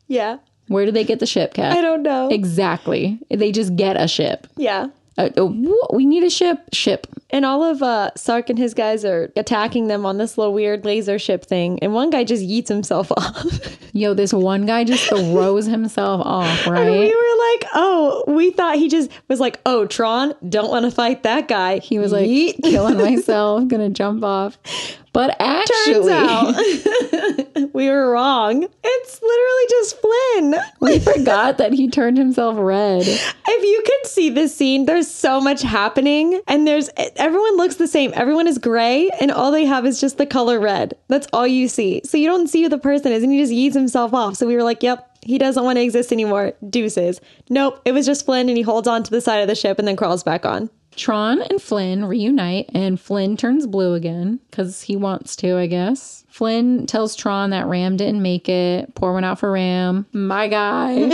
Yeah. Where do they get the ship, Kat? I don't know. Exactly. They just get a ship. Yeah. We need a ship. And all of Sark and his guys are attacking them on this little weird laser ship thing. And one guy just yeets himself off. Yo, this one guy just throws himself off, right? And we were like, we thought he just was like, oh, Tron, don't want to fight that guy. He was like, killing myself, gonna jump off. But actually, turns out we were wrong. It's literally just Flynn. We forgot that he turned himself red. If you could see this scene, there's so much happening and everyone looks the same. Everyone is gray and all they have is just the color red. That's all you see. So you don't see who the person is and he just yeets himself off. So we were like, yep, he doesn't want to exist anymore. Deuces. Nope, it was just Flynn and he holds on to the side of the ship and then crawls back on. Tron and Flynn reunite and Flynn turns blue again because he wants to, I guess. Flynn tells Tron that Ram didn't make it. Pour one out for Ram. My guy.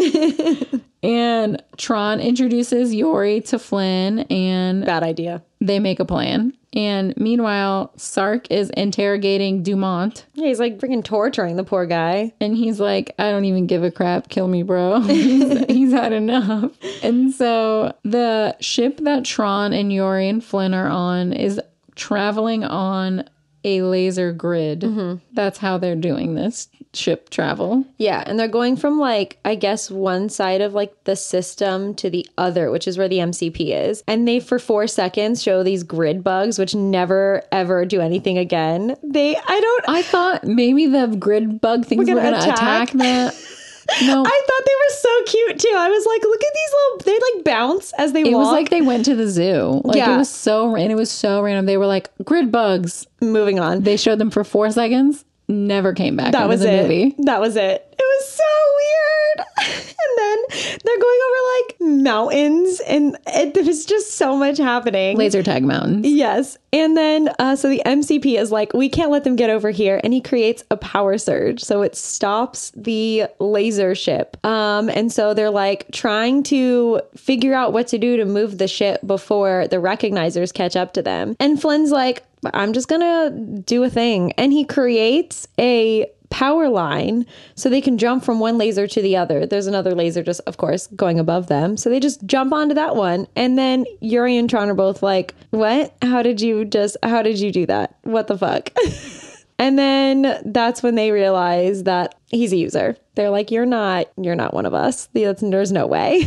And Tron introduces Yori to Flynn and... Bad idea. They make a plan. And meanwhile, Sark is interrogating Dumont. Yeah, he's like freaking torturing the poor guy. And he's like, I don't even give a crap. Kill me, bro. He's had enough. And so the ship that Tron and Yori and Flynn are on is traveling on a laser grid. That's how they're doing this ship travel. Yeah, and they're going from like, I guess, one side of like the system to the other, which is where the MCP is. And they, for 4 seconds, show these grid bugs, which never ever do anything again. I thought maybe the grid bug things were gonna attack the. No, I thought they were so cute too. I was like, look at these little, they like bounce as they walk. it was like they went to the zoo. Like Yeah. it was so random. They were like grid bugs. Moving on. They showed them for 4 seconds. Never came back. That into was the it. movie. That was it. It was so weird. And then they're going over like mountains, and there was just so much happening. Laser tag mountains. Yes. And then, so the MCP is like, we can't let them get over here. And he creates a power surge. So it stops the laser ship. And so they're like trying to figure out what to do to move the ship before the recognizers catch up to them. And Flynn's like, I'm just gonna do a thing. And he creates a power line so they can jump from one laser to the other. There's another laser just, of course, going above them. So they just jump onto that one. And then Yuri and Tron are both like, what? How did you do that? What the fuck? And then that's when they realize that he's a user. They're like, you're not one of us. There's no way.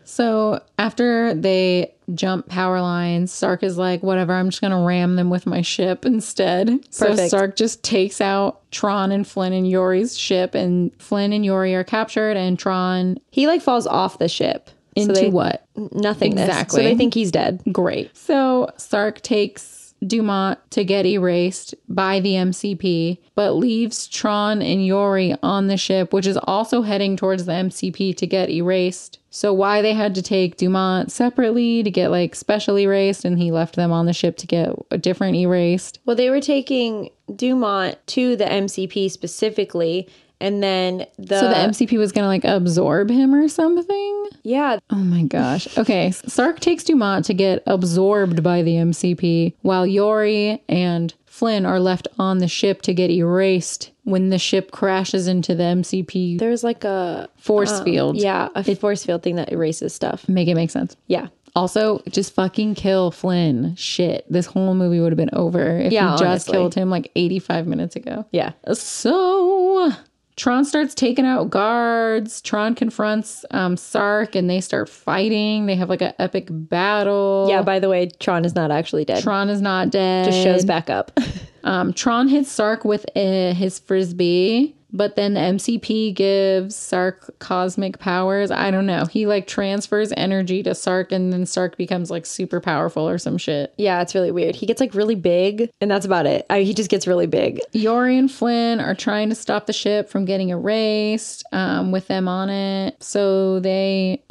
So after they jump power lines, Sark is like, whatever, I'm just going to ram them with my ship instead. So Perfect. Sark just takes out Tron and Flynn and Yuri's ship, and Flynn and Yuri are captured, and Tron He like falls off the ship. into what? Nothingness. Exactly. So they think he's dead. Great. So Sark takes Dumont to get erased by the MCP, but leaves Tron and Yuri on the ship, which is also heading towards the MCP to get erased. So why they had to take Dumont separately to get like special erased, and he left them on the ship to get a different erased. Well, they were taking Dumont to the MCP specifically, and then So the MCP was going to like absorb him or something? Yeah. Oh my gosh. Okay. Sark takes Dumont to get absorbed by the MCP, while Yuri and Flynn are left on the ship to get erased when the ship crashes into the MCP There's like a force field. Yeah, a force field thing that erases stuff. Make it make sense. Yeah. Also, just fucking kill Flynn. Shit. This whole movie would have been over if Yeah, you just honestly. killed him like 85 minutes ago. Yeah. So Tron starts taking out guards. Tron confronts Sark, and they start fighting. They have like an epic battle. Yeah, by the way, Tron is not actually dead. Tron is not dead. Just shows back up. Tron hits Sark with his frisbee, but then the MCP gives Sark cosmic powers. I don't know. He like transfers energy to Sark, and then Sark becomes like super powerful or some shit. Yeah, it's really weird. He gets like really big, and that's about it. He just gets really big. Yuri and Flynn are trying to stop the ship from getting erased with them on it. So they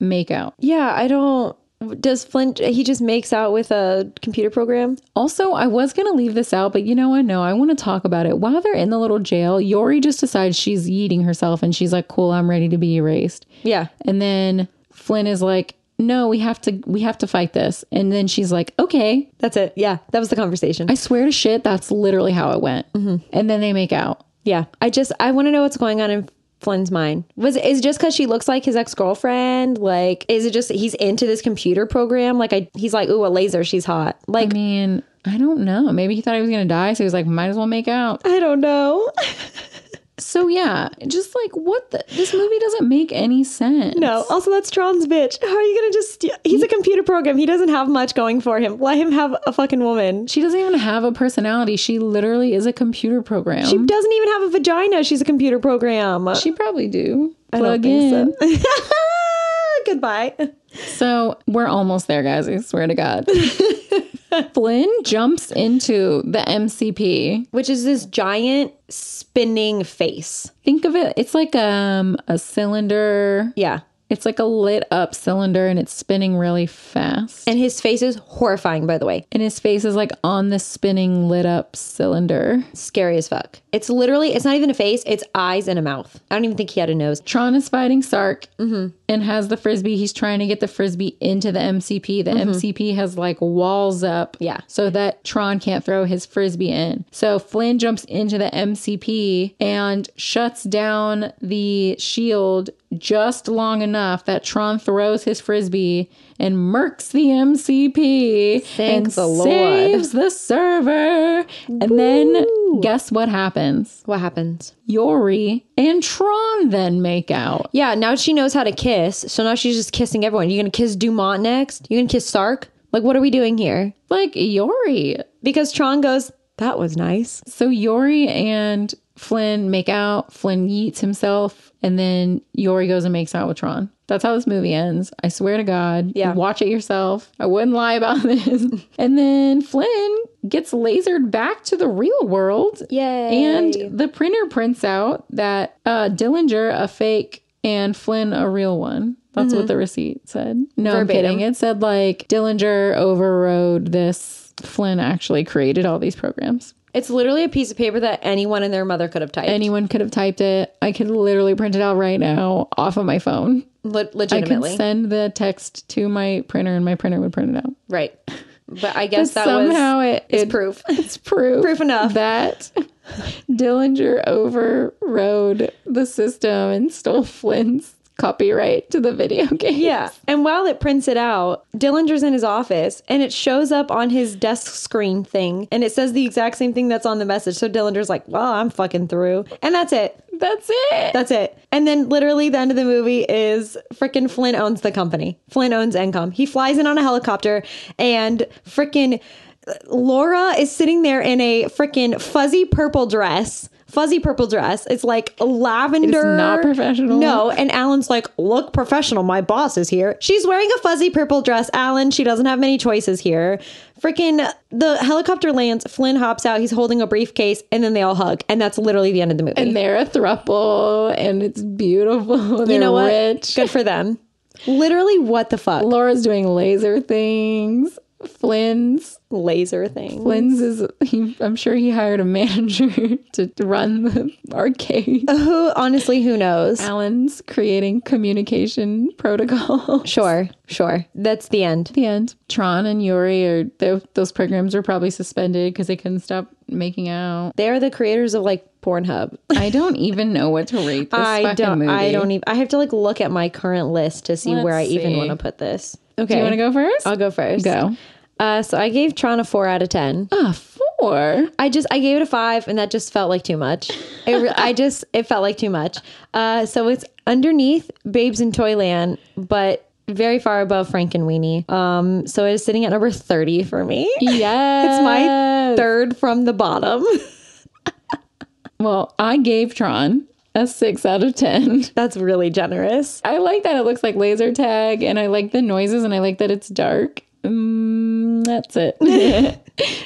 make out. Yeah, does Flint, he just makes out with a computer program? Also, I was going to leave this out, but you know what? No, I want to talk about it. While they're in the little jail, Yuri just decides she's yeeting herself, and she's like, cool, I'm ready to be erased. Yeah. And then Flynn is like, no, we have to fight this. And then she's like, okay. That's it. Yeah, that was the conversation. I swear to shit, that's literally how it went. Mm-hmm. And then they make out. Yeah. I want to know what's going on in Flynn's mind. Is it just because she looks like his ex-girlfriend? Like, is it just he's into this computer program? Like, he's like, ooh, a laser, she's hot. Like, I mean, I don't know. Maybe he thought he was going to die, so he was like, might as well make out. I don't know. So yeah, just like this movie doesn't make any sense. No. Also, that's Tron's bitch. How are you gonna just? He's a computer program. He doesn't have much going for him. Let him have a fucking woman. She doesn't even have a personality. She literally is a computer program. She doesn't even have a vagina. She's a computer program. She probably do. I don't think so. Goodbye. So we're almost there, guys. I swear to God. Flynn jumps into the MCP, Which is this giant spinning face. Think of it. It's like a cylinder. Yeah. It's like a lit up cylinder, and it's spinning really fast. And his face is horrifying, by the way. And his face is like on this spinning lit up cylinder. Scary as fuck. It's not even a face. It's eyes and a mouth. I don't even think he had a nose. Tron is fighting Sark and has the frisbee. He's trying to get the frisbee into the MCP. The MCP has like walls up. Yeah. So that Tron can't throw his frisbee in. So Flynn jumps into the MCP and shuts down the shield just long enough that Tron throws his frisbee and murks the MCP and the Lord. saves the server. And then guess what happens? What happens? Yori and Tron then make out. Yeah, now she knows how to kiss. So now she's just kissing everyone. You gonna kiss Dumont next? You gonna kiss Sark? Like, what are we doing here? Like, Yori. Because Tron goes, that was nice. So Yori and Flynn make out. Flynn yeets himself. And then Yori goes and makes out with Tron. That's how this movie ends. I swear to God. Yeah. Watch it yourself. I wouldn't lie about this. And then Flynn gets lasered back to the real world. Yay. And the printer prints out that Dillinger, a fake, and Flynn, a real one. That's what the receipt said. No, Verbatim. I'm kidding. It said like Dillinger overrode this. Flynn actually created all these programs. It's literally a piece of paper that anyone and their mother could have typed. Anyone could have typed it. I could literally print it out right now off of my phone. Legitimately. I could send the text to my printer and my printer would print it out. Right. But I guess that somehow it's proof. It's proof. Proof enough. That Dillinger overrode the system and stole Flynn's copyright to the video game. Yeah. And while it prints it out, Dillinger's in his office and it shows up on his desk screen thing and it says the exact same thing that's on the message. So Dillinger's like, well, I'm fucking through. And that's it. That's it. That's it. And then literally the end of the movie is freaking Flynn owns the company. Flynn owns Encom. He flies in on a helicopter and freaking Laura is sitting there in a freaking fuzzy purple dress. It's like lavender. It's not professional. No. And Alan's like, look professional. My boss is here. She's wearing a fuzzy purple dress. Alan, she doesn't have many choices here. Freaking the helicopter lands. Flynn hops out. He's holding a briefcase and then they all hug. And that's literally the end of the movie. And they're a throuple and it's beautiful. They're you know what? rich. Good for them. Literally, what the fuck? Laura's doing laser things. Flynn's Laser thing. I'm sure he hired a manager to run the arcade. Who knows? Alan's creating communication protocol. Sure. That's the end. The end. Tron and Yuri those programs were probably suspended because they couldn't stop making out. They're the creators of like Pornhub. I don't even know what to rate this fucking movie. I don't even. I have to like look at my current list to see where I even want to put this. Okay. Do you want to go first? I'll go first. Go. So I gave Tron a 4 out of 10. 4? I gave it a 5 and that just felt like too much. It felt like too much. So it's underneath Babes in Toyland, but very far above Frankenweenie. So it is sitting at number 30 for me. Yes. It's my third from the bottom. Well, I gave Tron a 6 out of 10. That's really generous. I like that it looks like laser tag and I like the noises and I like that it's dark. That's it.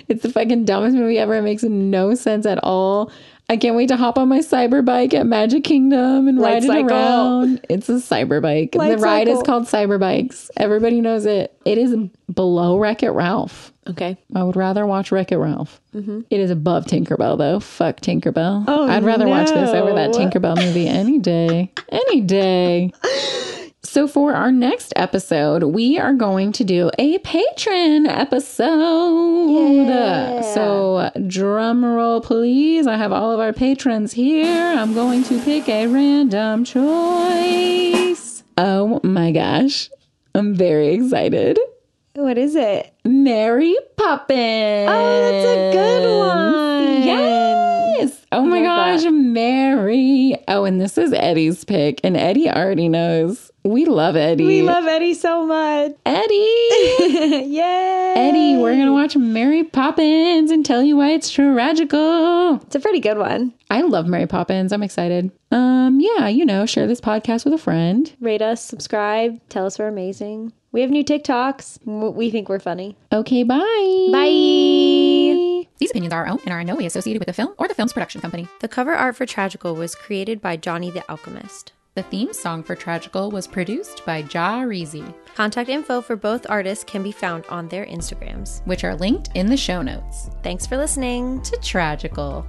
It's the fucking dumbest movie ever. It makes no sense at all. I can't wait to hop on my cyber bike at Magic Kingdom and ride it around. It's a cyber bike. The ride is called Cyber Bikes. Everybody knows it. It is below Wreck-It Ralph. Okay. I would rather watch Wreck-It Ralph. Mm-hmm. It is above Tinkerbell, though. Fuck Tinkerbell. I'd rather watch this over that Tinkerbell movie any day. Any day. So for our next episode, we are going to do a patron episode. Yeah. So drum roll, please. I have all of our patrons here. I'm going to pick a random choice. Oh my gosh. I'm very excited. What is it? Mary Poppins. Oh, that's a good one. Yes. Oh my gosh, Mary. Oh, and this is Eddie's pick. And Eddie already knows. We love Eddie. We love Eddie so much. Eddie. Yay. Eddie, we're going to watch Mary Poppins and tell you why it's tragical. It's a pretty good one. I love Mary Poppins. I'm excited. Yeah, share this podcast with a friend. Rate us, subscribe, tell us we're amazing. We have new TikToks. We think we're funny. Okay, bye. Bye. These opinions are our own and are in no way associated with the film or the film's production company. The cover art for Tragical was created by Johnny the Alchemist. The theme song for Tragical was produced by Jahreezy. Contact info for both artists can be found on their Instagrams, which are linked in the show notes. Thanks for listening to Tragical.